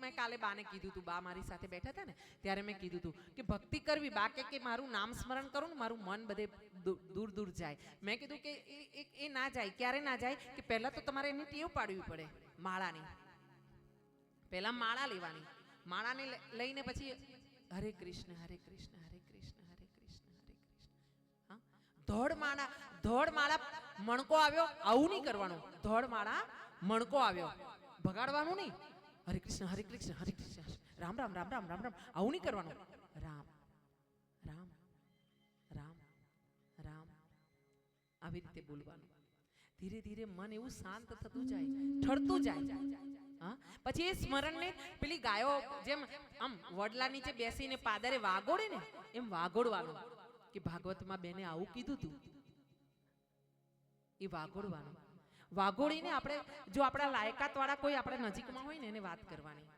મેં કાલે બાને કીધું તું, બા મારી સાથે બેઠા હતા ને ત્યારે મેં કીધું તું કે ભક્તિ કરવી, બા કે મારું નામ સ્મરણ કરું ને મારું મન બધે દૂર દૂર જાય. મેં કીધું કે એ ના જાય. ક્યારે ના જાય કે પહેલા તો તમારે એની ટેવ પાડવી પડે માળાની. પહેલા માળા લેવાની, માળાને લઈને પછી હરે કૃષ્ણ હરે કૃષ્ણ હરે કૃષ્ણ હરે કૃષ્ણ હરે કૃષ્ણ. હા, ધોળ માળા મણકો આવ્યો આવું નહીં કરવાનું. ધોળ માળા મણકો આવ્યો ભગાડવાનું નહીં. હરે કૃષ્ણ હરે કૃષ્ણ હરે કૃષ્ણ રામ રામ રામ રામ રામ રામ આવું નહીં કરવાનું. રામ રામ રામ રામ આવી રીતે બોલવાનું. ધીરે ધીરે મન એવું શાંત થતું જાય, ઠરતું જાય. હા, પછી એ સ્મરણને પેલી ગાયો જેમ આમ વડલા નીચે બેસીને પાદરે વાગોડે ને એમ વાગોડવાનું કે ભાગવતમાં બેને આવું કીધું તું. એ વાગોડવાનું. વાગોડીને આપણે જો આપણા લાયકાત વાળા કોઈ આપણા નજીકમાં હોય ને એને વાત કરવાની.